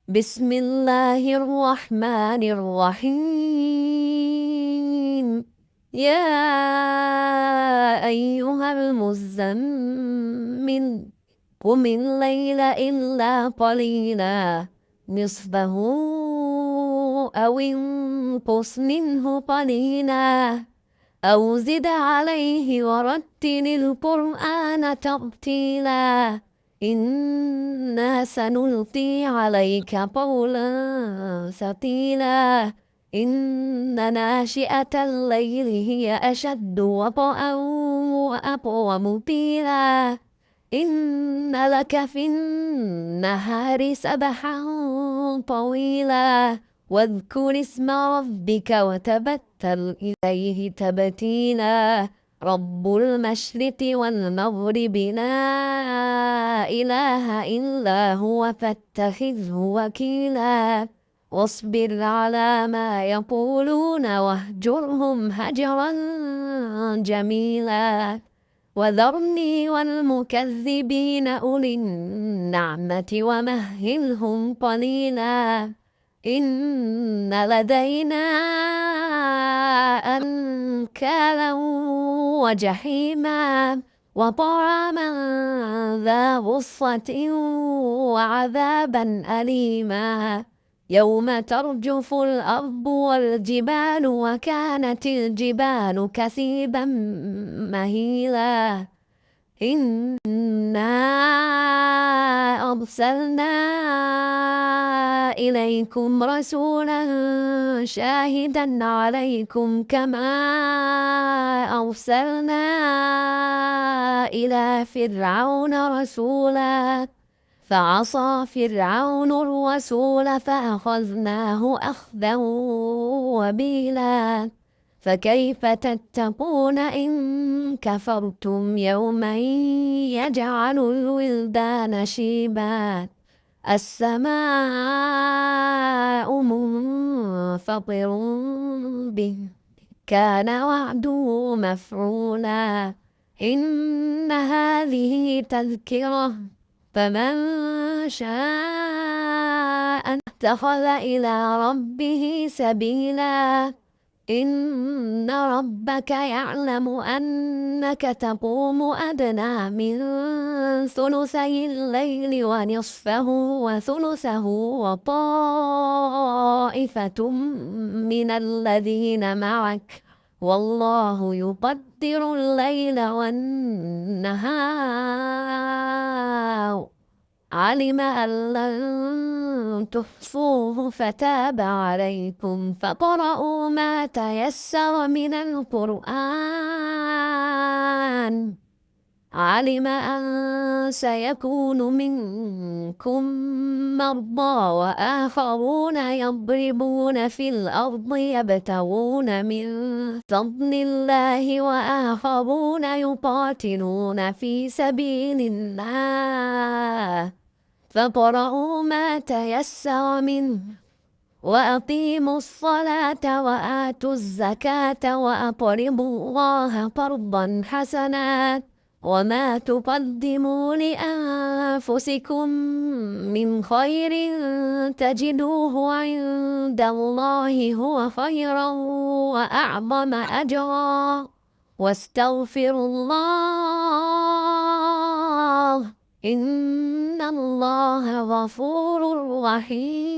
بسم الله الرحمن الرحيم. يا أيها المزمل قم الليل إلا قليلا نصفه أو انقص منه قليلا أو زد عليه ورتل القرآن ترتيلا إنا سنلقي عليك قولا ثقيلا إن ناشئة الليل هي أشد وطئا وأقوم قيلا إن لك في النهار سبحا طويلا واذكر اسم ربك وتبتل إليه تبتيلا رب المشرق والمغرب لا إله إلا هو فاتخذه وكيلا واصبر على ما يقولون واهجرهم هجرا جميلا وذرني والمكذبين أولي النعمة ومهلهم قليلا إن لدينا أنكالا وجحيما وطعاما ذا غصة وعذابا أليما يوم ترجف الأرض والجبال وكانت الجبال كثيبا مهيلا إنا أرسلنا إليكم رسولا شاهدا عليكم كما أرسلنا إلى فرعون رسولا فعصى فرعون الرسول فأخذناه أخذا وبيلا فكيف تتقون إن كفرتم يوما يجعل الولدان شيبا السماء منفطر به كان وعده مفعولا إن هذه تذكرة فمن شاء اتخذ إلى ربه سبيلا إن ربك يعلم أنك تقوم أدنى من ثلثي الليل ونصفه وثلثه وطائفة من الذين معك والله يقدر الليل والنهار علم أن لن تحصوه فتاب عليكم فقرؤوا ما تيسر من القرآن علم أن سيكون منكم مرضى وآخرون يضربون في الأرض يبتغون من فضل الله وآخرون يقاتلون في سبيل الله فاقرؤوا ما تيسر منه وأقيموا الصلاة وآتوا الزكاة وأقرضوا الله قرضا حسنا وما تقدموا لأنفسكم من خير تجدوه عند الله هو خيرا وأعظم أجرا واستغفروا الله إن الله غفور رحيم